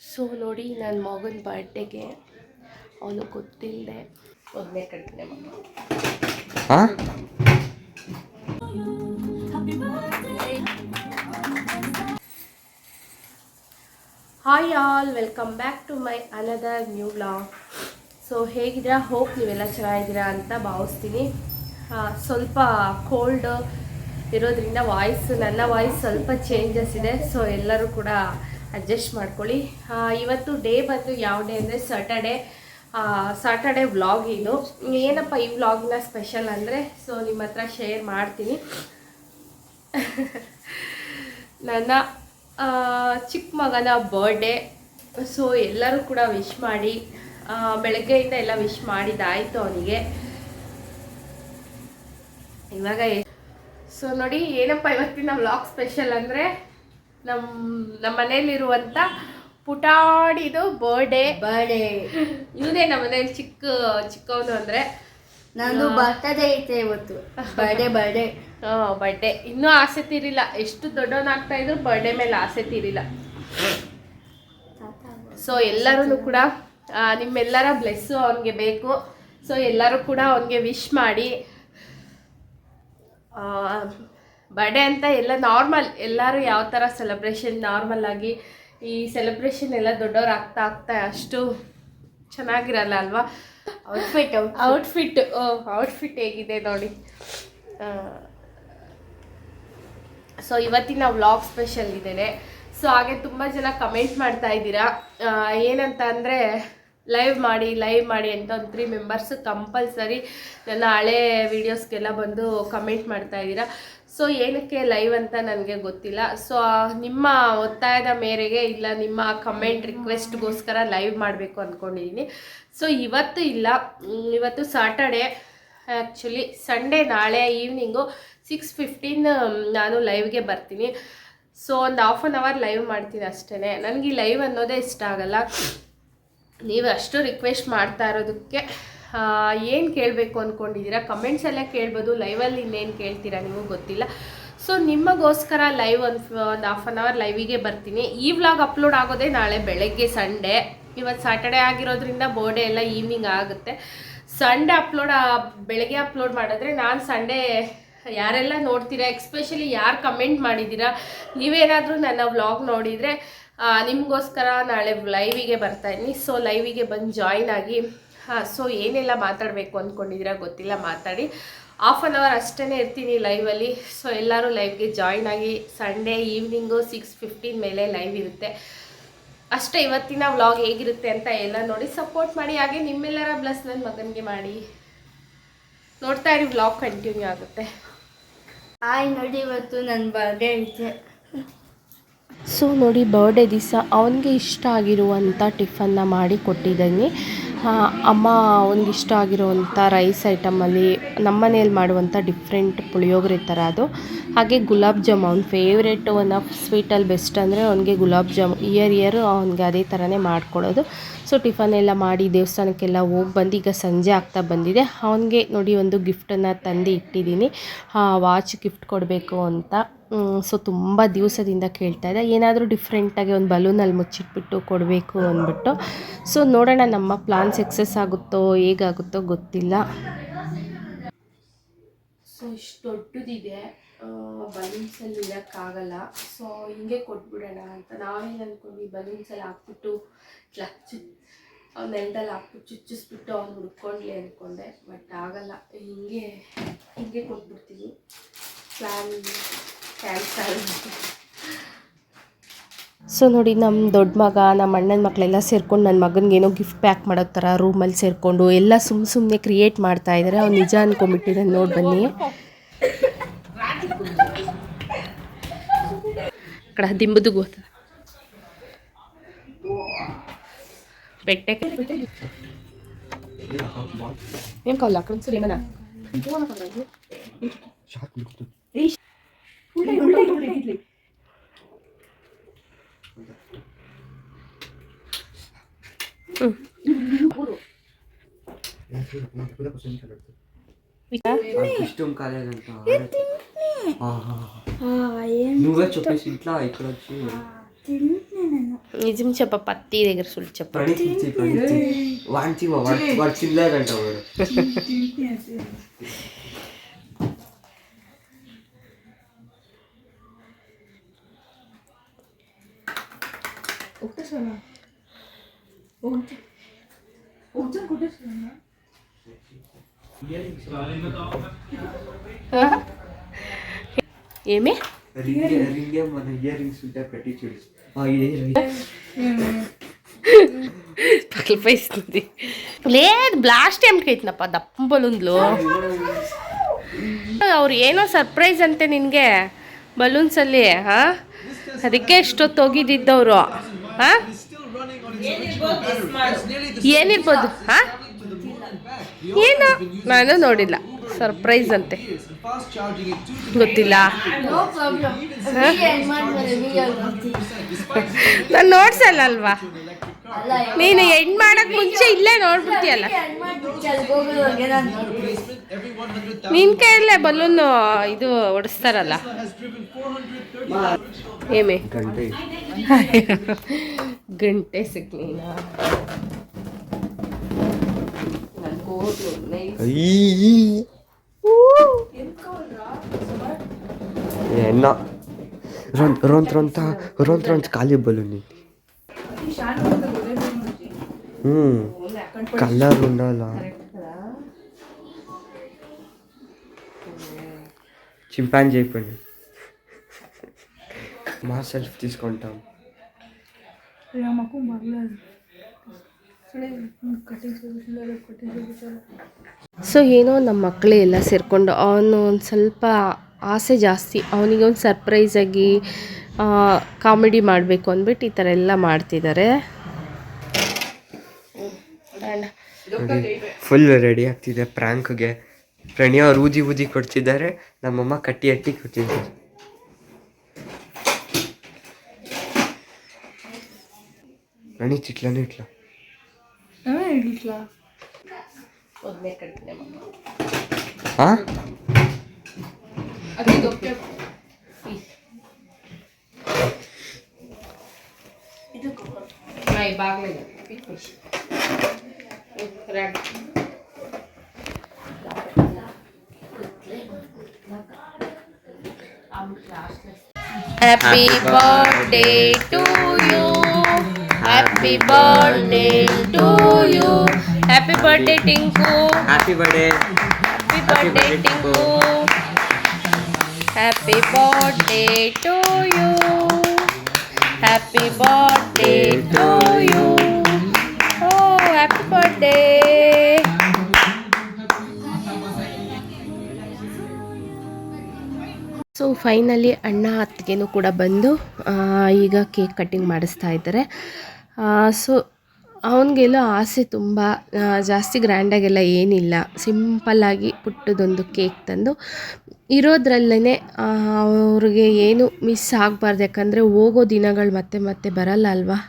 So ನೋಡಿ ನನ್ನ ಮಗನ ಬರ್ಡೇಗೆ ಅವನು ಗೊತ್ತಿಲ್ಲದೆ ಒಂದನೇ ಕಟ್ಟಿದೆ ಮಗ. Hi all, welcome back to my another new vlog. So ಹೇಗಿದ್ದೀರಾ? ಹೋಪ್ ನೀವೆಲ್ಲ ಚೆನ್ನಾಗಿದ್ದೀರಾ ಅಂತ ಭಾವಿಸ್ತೀನಿ. ಸ್ವಲ್ಪ ಕೋಲ್ಡ್ ಇರೋದ್ರಿಂದ ನನ್ನ ವಾಯ್ಸ್ ಸ್ವಲ್ಪ ಚೇಂಜಸ್ ಇದೆ. ಸೊ ಎಲ್ಲರೂ ಕೂಡ ಅಡ್ಜಸ್ಟ್ ಮಾಡ್ಕೊಳ್ಳಿ. ಇವತ್ತು ಡೇ ಬಂದು ಯಾವ ಡೇ ಅಂದರೆ ಸಾಟರ್ಡೆ ವ್ಲಾಗ್. ಇದು ಏನಪ್ಪ ಈ ವ್ಲಾಗ್ನ ಸ್ಪೆಷಲ್ ಅಂದರೆ, ಸೊ ನಿಮ್ಮ ಹತ್ರ ಶೇರ್ ಮಾಡ್ತೀನಿ. ನನ್ನ ಚಿಕ್ಕ ಮಗನ ಬರ್ಡೇ. ಸೊ ಎಲ್ಲರೂ ಕೂಡ ವಿಶ್ ಮಾಡಿ, ಬೆಳಗ್ಗೆಯಿಂದ ಎಲ್ಲ ವಿಶ್ ಮಾಡಿದ್ದಾಯಿತು ಅವನಿಗೆ. ಇವಾಗ ಸೊ ನೋಡಿ ಏನಪ್ಪ ಇವತ್ತಿನ ವ್ಲಾಗ್ ಸ್ಪೆಷಲ್ ಅಂದರೆ, ನಮ್ಮ ಮನೇಲಿರುವಂಥ ಪುಟಾಡಿದು ಬರ್ಡೇ. ಇವನೇ ನಮ್ಮ ಮನೇಲಿ ಚಿಕ್ಕವನು ಅಂದರೆ. ನಾನು ಬರ್ತಡೇ ಐತೆ ಇವತ್ತು. ಬರ್ಡೇ ಇನ್ನೂ ಆಸೆ ತೀರಿಲ್ಲ. ಎಷ್ಟು ದೊಡ್ಡವನಾಗ್ತಾ ಇದ್ರು ಬರ್ಡೇ ಮೇಲೆ ಆಸೆ ತೀರಿಲ್ಲ. ಸೊ ಎಲ್ಲರೂ ಕೂಡ ನಿಮ್ಮೆಲ್ಲರ ಬ್ಲೆಸ್ಸು ಅವನಿಗೆ ಬೇಕು. ಸೊ ಎಲ್ಲರೂ ಕೂಡ ಅವನಿಗೆ ವಿಶ್ ಮಾಡಿ. ಬರ್ಡೇ ಅಂತ ಎಲ್ಲ ನಾರ್ಮಲ್, ಎಲ್ಲರೂ ಯಾವ ಥರ ಸೆಲೆಬ್ರೇಷನ್ ನಾರ್ಮಲ್ ಆಗಿ, ಈ ಸೆಲೆಬ್ರೇಷನ್ ಎಲ್ಲ ದೊಡ್ಡವ್ರು ಆಗ್ತಾ ಅಷ್ಟು ಚೆನ್ನಾಗಿರಲ್ಲ ಅಲ್ವಾ. ಔಟ್ಫಿಟ್ ಹೇಗಿದೆ ನೋಡಿ. ಸೊ ಇವತ್ತಿನ ವ್ಲಾಗ್ ಸ್ಪೆಷಲ್ ಇದೆ. ಸೊ ಹಾಗೆ ತುಂಬ ಜನ ಕಮೆಂಟ್ ಮಾಡ್ತಾ ಇದ್ದೀರಾ, ಏನಂತ ಅಂದರೆ ಲೈವ್ ಮಾಡಿ ಅಂತ ಒಂದು 3 ಮೆಂಬರ್ಸ್ ಕಂಪಲ್ಸರಿ ನನ್ನ ಹಳೆ ವೀಡಿಯೋಸ್ಗೆಲ್ಲ ಬಂದು ಕಮೆಂಟ್ ಮಾಡ್ತಾ ಇದ್ದೀರಾ. ಸೊ ಏನಕ್ಕೆ ಲೈವ್ ಅಂತ ನನಗೆ ಗೊತ್ತಿಲ್ಲ. ಸೊ ನಿಮ್ಮ ಒತ್ತಾಯದ ಮೇರೆಗೆ, ಇಲ್ಲ ನಿಮ್ಮ ಕಮೆಂಟ್ ರಿಕ್ವೆಸ್ಟ್ಗೋಸ್ಕರ ಲೈವ್ ಮಾಡಬೇಕು ಅಂದ್ಕೊಂಡಿದ್ದೀನಿ. ಸೊ ಇವತ್ತು ಇಲ್ಲ, ಇವತ್ತು ಸಾಟರ್ಡೆ. ಆ್ಯಕ್ಚುಲಿ ಸಂಡೇ ನಾಳೆ ಈವ್ನಿಂಗು 6:15 ನಾನು ಲೈವ್ಗೆ ಬರ್ತೀನಿ. ಸೊ ಒಂದು ಹಾಫ್ ಆನ್ ಅವರ್ ಲೈವ್ ಮಾಡ್ತೀನಿ ಅಷ್ಟೇ. ನನಗೆ ಈ ಲೈವ್ ಅನ್ನೋದೇ ಇಷ್ಟ ಆಗಲ್ಲ. ನೀವು ಅಷ್ಟು ರಿಕ್ವೆಸ್ಟ್ ಮಾಡ್ತಾ ಇರೋದಕ್ಕೆ ಏನು ಕೇಳಬೇಕು ಅಂದ್ಕೊಂಡಿದ್ದೀರಾ ಕಮೆಂಟ್ಸಲ್ಲೇ ಕೇಳ್ಬೋದು. ಲೈವಲ್ಲಿ ಇನ್ನೇನು ಕೇಳ್ತೀರಾ ನೀವು ಗೊತ್ತಿಲ್ಲ. ಸೊ ನಿಮಗೋಸ್ಕರ ಲೈವ್ ಒಂದು ಹಾಫ್ ಆನ್ ಅವರ್ ಲೈವಿಗೆ ಬರ್ತೀನಿ. ಈ ವ್ಲಾಗ್ ಅಪ್ಲೋಡ್ ಆಗೋದೇ ನಾಳೆ ಬೆಳಗ್ಗೆ, ಸಂಡೇ. ಇವತ್ತು ಸಾಟರ್ಡೆ ಆಗಿರೋದ್ರಿಂದ ಬರ್ಡೇ ಎಲ್ಲ ಈವ್ನಿಂಗ್ ಆಗುತ್ತೆ. ಸಂಡೇ ಬೆಳಗ್ಗೆ ಅಪ್ಲೋಡ್ ಮಾಡಿದ್ರೆ ನಾನು ಸಂಡೇ ಯಾರೆಲ್ಲ ನೋಡ್ತೀರಾ, ಎಕ್ಸ್ಪೆಷಲಿ ಯಾರು ಕಮೆಂಟ್ ಮಾಡಿದ್ದೀರಾ, ನೀವೇನಾದರೂ ನನ್ನ ವ್ಲಾಗ್ ನೋಡಿದರೆ ನಿಮಗೋಸ್ಕರ ನಾಳೆ ಲೈವಿಗೆ ಬರ್ತಾಯಿದ್ದೀನಿ. ಸೊ ಲೈವಿಗೆ ಬಂದು ಜಾಯ್ನ್ ಆಗಿ. ಸೊ ಏನೆಲ್ಲ ಮಾತಾಡಬೇಕು ಅಂದ್ಕೊಂಡಿದ್ದೀರಾ ಗೊತ್ತಿಲ್ಲ, ಮಾತಾಡಿ. ಹಾಫ್ ಆನ್ ಅವರ್ ಅಷ್ಟೇ ಇರ್ತೀನಿ ಲೈವಲ್ಲಿ. ಸೊ ಎಲ್ಲರೂ ಲೈವ್ಗೆ ಜಾಯ್ನ್ ಆಗಿ. ಸಂಡೇ ಈವ್ನಿಂಗು 6:15 ಮೇಲೆ ಲೈವ್ ಇರುತ್ತೆ ಅಷ್ಟೇ. ಇವತ್ತಿನ ವ್ಲಾಗ್ ಹೇಗಿರುತ್ತೆ ಅಂತ ಎಲ್ಲ ನೋಡಿ ಸಪೋರ್ಟ್ ಮಾಡಿ. ಹಾಗೆ ನಿಮ್ಮೆಲ್ಲರ ಬ್ಲಸ್ ನನ್ನ ಮಗನಿಗೆ ಮಾಡಿ. ನೋಡ್ತಾ ಇರಿ, ವ್ಲಾಗ್ ಕಂಟಿನ್ಯೂ ಆಗುತ್ತೆ. ನೋಡಿ ಇವತ್ತು ನನ್ನ ಬರ್ಡೇ ಐತೆ. ಸೊ ನೋಡಿ ಬರ್ಡೇ ದಿವಸ ಅವನಿಗೆ ಇಷ್ಟ ಆಗಿರುವಂಥ ಟಿಫನ್ನ ಮಾಡಿ ಕೊಟ್ಟಿದ್ದೀನಿ. ಅಮ್ಮ ಅವನಿಗೆ ಇಷ್ಟ ಆಗಿರುವಂಥ ರೈಸ್ ಐಟಮಲ್ಲಿ ನಮ್ಮ ಮನೇಲಿ ಮಾಡುವಂಥ ಡಿಫ್ರೆಂಟ್ ಪುಳಿಯೋಗರೆ ಥರ ಅದು. ಹಾಗೆ ಗುಲಾಬ್ ಜಾಮ್ ಅವ್ನ ಫೇವ್ರೇಟ್, ಒನ್ ಆಫ್ ಸ್ವೀಟಲ್ಲಿ ಬೆಸ್ಟ್ ಅಂದರೆ ಅವನಿಗೆ ಗುಲಾಬ್ ಜಾಮ್. ಇಯರ್ ಅವನಿಗೆ ಅದೇ ಥರನೇ ಮಾಡಿಕೊಡೋದು. ಸೊ ಟಿಫನ್ ಎಲ್ಲ ಮಾಡಿ ದೇವಸ್ಥಾನಕ್ಕೆಲ್ಲ ಹೋಗಿ ಬಂದು ಈಗ ಸಂಜೆ ಆಗ್ತಾ ಬಂದಿದೆ. ಅವನಿಗೆ ನೋಡಿ ಒಂದು ಗಿಫ್ಟನ್ನು ತಂದು ಇಟ್ಟಿದ್ದೀನಿ. ವಾಚ್ ಗಿಫ್ಟ್ ಕೊಡಬೇಕು ಅಂತ. ಸೊ ತುಂಬ ದಿವಸದಿಂದ ಕೇಳ್ತಾ ಇದ್ದೆ, ಏನಾದರೂ ಡಿಫ್ರೆಂಟಾಗಿ ಒಂದು ಬಲೂನಲ್ಲಿ ಮುಚ್ಚಿಟ್ಬಿಟ್ಟು ಕೊಡಬೇಕು ಅಂದ್ಬಿಟ್ಟು. ಸೊ ನೋಡೋಣ ನಮ್ಮ ಪ್ಲಾನ್ ಸಕ್ಸಸ್ ಆಗುತ್ತೋ ಹೇಗಾಗುತ್ತೋ ಗೊತ್ತಿಲ್ಲ. ಸೊ ಇಷ್ಟು ದೊಡ್ಡದಿದೆ, ಬಲೂನ್ಸಲ್ಲಿ ಇರೋಕ್ಕಾಗಲ್ಲ. ಸೊ ಹಿಂಗೆ ಕೊಟ್ಬಿಡೋಣ ಅಂತ ನಾವೇನು ಅಂದ್ಕೊಂಡ್ವಿ, ಬಲೂನ್ಸಲ್ಲಿ ಹಾಕ್ಬಿಟ್ಟು ನೆಲದಲ್ಲಿ ಹಾಕ್ಬಿಟ್ಟು ಚುಚ್ಚಿಸ್ಬಿಟ್ಟು ಅವ್ನು ಹುಡ್ಕೊಂಡ್ಲಿ ಅಂದ್ಕೊಂಡೆ. ಬಟ್ ಆಗಲ್ಲ, ಹಿಂಗೆ ಕೊಟ್ಬಿಡ್ತೀನಿ. Plan cancel. ಸೊ ನೋಡಿ ನಮ್ಮ ದೊಡ್ಡ ಮಗ, ನಮ್ಮ ಅಣ್ಣನ ಮಕ್ಕಳೆಲ್ಲ ಸೇರ್ಕೊಂಡು ನನ್ನ ಮಗನಿಗೇನೋ ಗಿಫ್ಟ್ ಪ್ಯಾಕ್ ಮಾಡೋ ಥರ ರೂಮಲ್ಲಿ ಸೇರಿಕೊಂಡು ಎಲ್ಲ ಸುಮ್ಮನೆ ಕ್ರಿಯೇಟ್ ಮಾಡ್ತಾ ಇದ್ದಾರೆ. ಅವ್ನು ನಿಜ ಅಂದ್ಕೊಂಡ್ಬಿಟ್ಟಿದ್ದಾನೆ. ನೋಡಿ ಬನ್ನಿ, ಅక్కడ ದಿಂಬುದು ಗೊತ್ತ పెట్టే ఏం కావాలి అక్కడ నుంచి ఏమన్నా ఇష్టం కాలేదంట. నువ్వే చెప్పేసి ఇట్లా ఇక్కడ వచ్చి నిజం చెప్ప పత్తి దగ్గర సుళ్ళు చెప్ప వాడి చిల్లదంట వాడు. ఏమి రింగే మన ఇయర్ రింగ్స్ ఉంటాయి పెట్టి చూడు. పగిలిపోయిస్తుంది. లేదు ಬ್ಲಾಸ್ಟ್ ಎಂಟ್ಗೆ ಐತನಪ್ಪ ದಪ್ಪ ಬಲೂನ್ಲು. ಅವ್ರು ಏನೋ ಸರ್ಪ್ರೈಸ್ ಅಂತೆ ನಿನಗೆ ಬಲೂನ್ಸಲ್ಲಿ. ಹಾಂ, ಅದಕ್ಕೆ ಎಷ್ಟೊತ್ತು ಹೋಗಿದ್ದಿದ್ದವರು. ಹಾಂ, ಏನಿರ್ಬೋದು? ಹಾಂ, ಏನು ನಾನು ನೋಡಿಲ್ಲ. ಸರ್ಪ್ರೈಸ್ ಅಂತೆ, ಗೊತ್ತಿಲ್ಲ. ನಾನು ನೋಡ್ಸಲ್ಲ ಅಲ್ವಾ, ನೀನು ಎಂಡ್ ಮಾಡಕ್ ಮುಂಚೆ ಇಲ್ಲೇ ನೋಡ್ಬಿಡ್ತೀಯಲ್ಲ. ನಿನ್ ಕೈಯಲ್ಲೇ ಬಲೂನು ಇದು ಹೊಡಿಸ್ತಾರಲ್ಲ. ಏಮೇ ಗಂಟೆ ಸಿಕ್ಲೀನ రొంత ఖాళీ బలూన్. కలర్ ఉండాలా? చింపాంజీ అయిపోయింది. మా సెల్ఫ్ తీసుకుంటాం. ಸೊ ಏನೋ ನಮ್ಮ ಮಕ್ಕಳೇ ಎಲ್ಲ ಸೇರಿಕೊಂಡು ಅವನು ಒಂದು ಸ್ವಲ್ಪ ಆಸೆ ಜಾಸ್ತಿ. ಅವನಿಗೆ ಒಂದು ಸರ್ಪ್ರೈಸಾಗಿ ಕಾಮಿಡಿ ಮಾಡಬೇಕು ಅಂದ್ಬಿಟ್ಟು ಈ ಥರ ಎಲ್ಲ ಮಾಡ್ತಿದ್ದಾರೆ. ಫುಲ್ ರೆಡಿ ಆಗ್ತಿದೆ ಪ್ರ್ಯಾಂಕ್ಗೆ. ಪ್ರಣಿ ಅವ್ರು ಊದಿ ಕೊಡ್ತಿದ್ದಾರೆ, ನಮ್ಮಮ್ಮ ಕಟ್ಟಿ ಕೊಡ್ತಿದ್ದಾರೆ. ಪ್ರಣಿ ಇಟ್ಲಾ ಹಾಂ Happy birthday to you. Happy birthday to you. Happy birthday Tinku. Happy birthday. Happy birthday Tinku. Happy birthday to you. Happy birthday to you. Oh, happy birthday. So finally ಅಣ್ಣ ಅತ್ತಿಗೆನೂ ಕೂಡ ಬಂದು ಈಗ ಕೇಕ್ ಕಟ್ಟಿಂಗ್ ಮಾಡಿಸ್ತಾ ಇದ್ದಾರೆ. So ಅವನಿಗೆಲ್ಲ ಆಸೆ ತುಂಬ ಜಾಸ್ತಿ ಗ್ರ್ಯಾಂಡಾಗೆಲ್ಲ ಏನಿಲ್ಲ, ಸಿಂಪಲ್ಲಾಗಿ ಪುಟ್ಟದೊಂದು ಕೇಕ್ ತಂದು ಇರೋದ್ರಲ್ಲೇ ಅವ್ರಿಗೆ ಏನು ಮಿಸ್ ಆಗಬಾರ್ದು. ಯಾಕಂದರೆ ಹೋಗೋ ದಿನಗಳು ಮತ್ತೆ ಬರಲ್ಲ ಅಲ್ವಾ.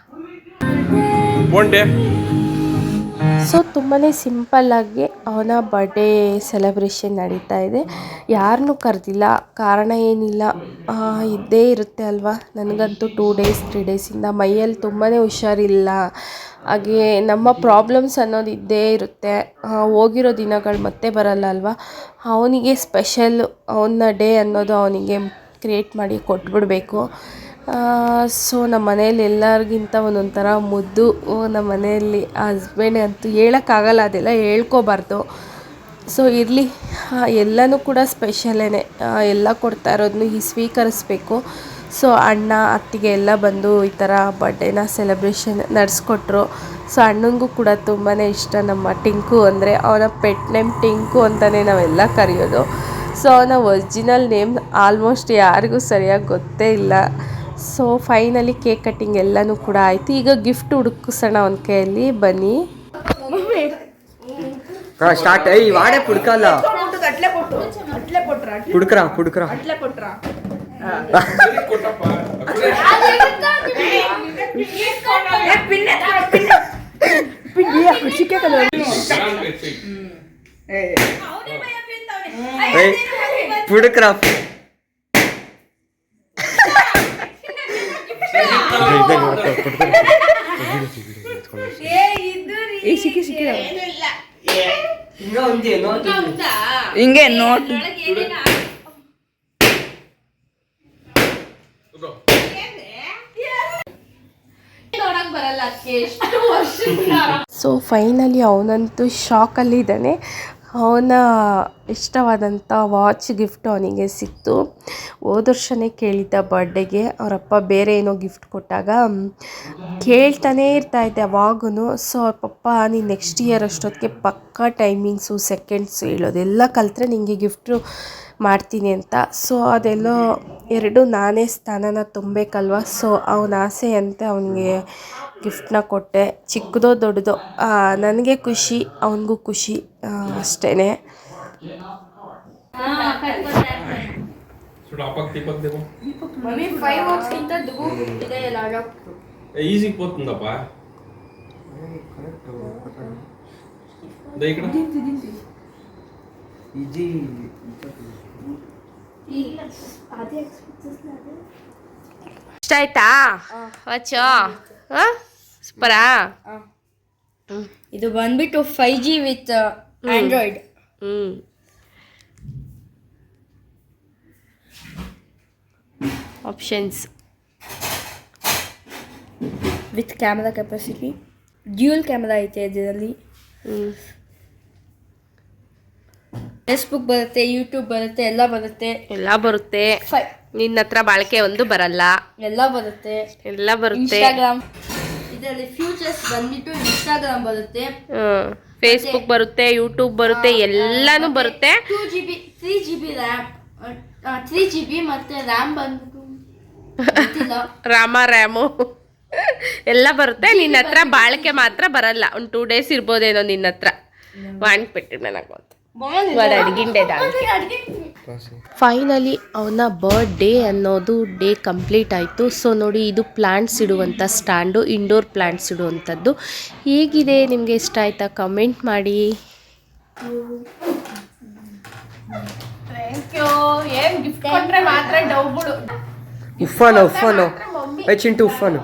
ಸೊ ತುಂಬಾ ಸಿಂಪಲ್ಲಾಗಿ ಅವನ ಬರ್ಡೇ ಸೆಲೆಬ್ರೇಷನ್ ನಡೀತಾ ಇದೆ. ಯಾರನ್ನೂ ಕರೆದಿಲ್ಲ, ಕಾರಣ ಏನಿಲ್ಲ, ಇದ್ದೇ ಇರುತ್ತೆ ಅಲ್ವಾ. ನನಗಂತೂ 2 days 3 daysಯಿಂದ ಮೈಯಲ್ಲಿ ತುಂಬಾ ಹುಷಾರಿಲ್ಲ. ಹಾಗೆ ನಮ್ಮ ಪ್ರಾಬ್ಲಮ್ಸ್ ಅನ್ನೋದು ಇದ್ದೇ ಇರುತ್ತೆ. ಹೋಗಿರೋ ದಿನಗಳು ಮತ್ತೆ ಬರಲ್ಲ ಅಲ್ವಾ. ಅವನಿಗೆ ಸ್ಪೆಷಲ್ ಅವನ ಡೇ ಅನ್ನೋದು ಅವನಿಗೆ ಕ್ರಿಯೇಟ್ ಮಾಡಿ ಕೊಟ್ಬಿಡಬೇಕು. ಸೊ ನಮ್ಮ ಮನೇಲಿ ಎಲ್ಲರಿಗಿಂತ ಒಂದೊಂಥರ ಮುದ್ದು. ನಮ್ಮ ಮನೆಯಲ್ಲಿ ಹಸ್ಬೆಂಡ್ ಅಂತೂ ಹೇಳೋಕ್ಕಾಗಲ್ಲ, ಅದೆಲ್ಲ ಹೇಳ್ಕೊಬಾರ್ದು. ಸೊ ಇರಲಿ, ಎಲ್ಲನೂ ಕೂಡ ಸ್ಪೆಷಲೇ. ಎಲ್ಲ ಕೊಡ್ತಾ ಇರೋದನ್ನು ಸ್ವೀಕರಿಸ್ಬೇಕು. ಸೊ ಅಣ್ಣ ಅತ್ತಿಗೆ ಎಲ್ಲ ಬಂದು ಈ ಥರ ಬರ್ಡೇನ ಸೆಲೆಬ್ರೇಷನ್ ನಡೆಸ್ಕೊಟ್ರು. ಸೊ ಅಣ್ಣನಿಗೂ ಕೂಡ ತುಂಬಾ ಇಷ್ಟ ನಮ್ಮ ಟಿಂಕು ಅಂದರೆ. ಅವನ ಪೆಟ್ ನೇಮ್ ಟಿಂಕು ಅಂತಲೇ ನಾವೆಲ್ಲ ಕರೆಯೋದು. ಸೊ ಅವನ ಒರಿಜಿನಲ್ ನೇಮ್ ಆಲ್ಮೋಸ್ಟ್ ಯಾರಿಗೂ ಸರಿಯಾಗಿ ಗೊತ್ತೇ ಇಲ್ಲ. ಸೊ ಫೈನಲಿ ಕೇಕ್ ಕಟ್ಟಿಂಗ್ ಎಲ್ಲನೂ ಕೂಡ ಆಯಿತು. ಈಗ ಗಿಫ್ಟ್ ಹುಡುಕಿಸೋಣ ಅವನ ಕೈಯಲ್ಲಿ, ಬನ್ನಿ. ಸ್ಟಾರ್ಟ್. ಐ ವಾಡೆ ಪುಡ್ಕಲ್ಲ ಪುಡ್ಕ್ರ ಪುಡ್ಕ್ರ ಹಾಕಿರೋ ಹಿಂಗೆ ನೋಡಿ ಸೊ ಫೈನಲಿ ಅವನಂತೂ ಶಾಕಲ್ಲಿದ್ದಾನೆ. ಅವನ ಇಷ್ಟವಾದಂಥ ವಾಚ್ ಗಿಫ್ಟ್ ಅವನಿಗೆ ಸಿಕ್ತು. ಹೋದ ವರ್ಷನೇ ಕೇಳಿದ್ದ ಬರ್ಡೇಗೆ. ಅವರಪ್ಪ ಬೇರೆ ಏನೋ ಗಿಫ್ಟ್ ಕೊಟ್ಟಾಗ ಕೇಳ್ತಾನೇ ಇರ್ತಾಯಿದ್ದೆ ಅವಾಗೂ. ಸೊ ಪಪ್ಪ ನೀನು ನೆಕ್ಸ್ಟ್ ಇಯರ್ ಅಷ್ಟೊತ್ತಿಗೆ ಪಕ್ಕಾ ಟೈಮಿಂಗ್ಸು ಸೆಕೆಂಡ್ಸು ಹೇಳೋದೆಲ್ಲ ಕಲಿತ್ರೆ ನಿಮಗೆ ಗಿಫ್ಟು ಮಾಡ್ತೀನಿ ಅಂತ. ಸೊ ಅದೆಲ್ಲೋ ಎರಡು ನಾನೇ ಸ್ಥಾನನ ತುಂಬಬೇಕಲ್ವ. ಸೊ ಅವನ ಆಸೆ ಅಂತ ಅವನಿಗೆ ಗಿಫ್ಟನ್ನ ಕೊಟ್ಟೆ. ಚಿಕ್ಕದೋ ದೊಡ್ಡದೋ ನನಗೆ ಖುಷಿ, ಅವನಿಗೂ ಖುಷಿ ಅಷ್ಟೇ. మమ్మీ 5 వాట్స్ కింద దుగు ఇదే లాగా ఈజీ పోతుందప్పా ఇక్కడ ಈಜಿ ಅದೇ ಎಕ್ಸ್ಪೆಕ್ಟೇಷನ್ ಅದೇ ಇಷ್ಟ ಆಯ್ತಾ ವಾಚು? ಸೂಪರಾ? ಇದು ಬಂದ್ಬಿಟ್ಟು 5G with Android. Options with camera capacity, dual camera ಐತೆ ಇದರಲ್ಲಿ. ಫೇಸ್ಬುಕ್ ಬರುತ್ತೆ, ಯೂಟ್ಯೂಬ್ ಬರುತ್ತೆ, ಎಲ್ಲ ಬರುತ್ತೆ. ನಿನ್ನ ಹತ್ರ ಬಾಳಿಕೆ ಒಂದು ಬರಲ್ಲ, ಎಲ್ಲ ಬರುತ್ತೆ. ಇನ್ಸ್ಟಾಗ್ರಾಮ್, ಇದರಲ್ಲಿ ಫ್ಯೂಚರ್ಸ್ ಬಂದ್ಬಿಟ್ಟು ಇನ್ಸ್ಟಾಗ್ರಾಮ್ ಬರುತ್ತೆ, ಫೇಸ್ಬುಕ್ ಬರುತ್ತೆ, ಯೂಟ್ಯೂಬ್ ಬರುತ್ತೆ, ಎಲ್ಲಾನು ಬರುತ್ತೆ. 2GB 3GB ರ್ಯಾಮ್, 3GB ಮತ್ತೆ ರ್ಯಾಮ್ ಬಂದ್ಬಿಟ್ಟು ರ್ಯಾಮು ಎಲ್ಲ ಬರುತ್ತೆ. ನಿನ್ನ ಹತ್ರ ಬಾಳಿಕೆ ಮಾತ್ರ ಬರಲ್ಲ. ಒಂದು 2 days ಇರ್ಬೋದೇನೋ ನಿನ್ನ ಹತ್ರ. ವಾಣ್ಬಿಟ್ಟು ನನಗೆ ಗೊತ್ತು ಫೈನಲಿ ಅವನ ಬರ್ಡೇ ಅನ್ನೋದು ಡೇ ಕಂಪ್ಲೀಟ್ ಆಯಿತು. ಸೊ ನೋಡಿ, ಇದು ಪ್ಲ್ಯಾಂಟ್ಸ್ ಇಡುವಂಥ ಸ್ಟ್ಯಾಂಡು, ಇಂಡೋರ್ ಪ್ಲ್ಯಾಂಟ್ಸ್ ಇಡುವಂಥದ್ದು. ಹೇಗಿದೆ, ನಿಮಗೆ ಇಷ್ಟ ಆಯಿತಾ? ಕಮೆಂಟ್ ಮಾಡಿ. Thank you. ಏನು ಗಿಫ್ಟ್ ಕೊಟ್ಟರೆ ಮಾತ್ರ ಡೌಗಳು. ಉಫಾನು ಚಿಂಟು ಉಫಾನು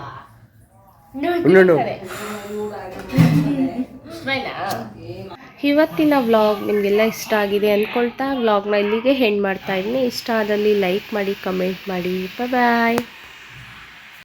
ಇವತ್ತಿನ ವ್ಲಾಗ್ ನಿಮಗೆಲ್ಲ ಇಷ್ಟ ಆಗಿದೆ ಅಂದ್ಕೊಳ್ತಾ ವ್ಲಾಗ್ನ ಇಲ್ಲಿಗೆ ಹೆಂಡ್ ಮಾಡ್ತಾ ಇದ್ದೀನಿ. ಇಷ್ಟ ಆದಲ್ಲಿ ಲೈಕ್ ಮಾಡಿ, ಕಮೆಂಟ್ ಮಾಡಿ. ಬಾಯ್.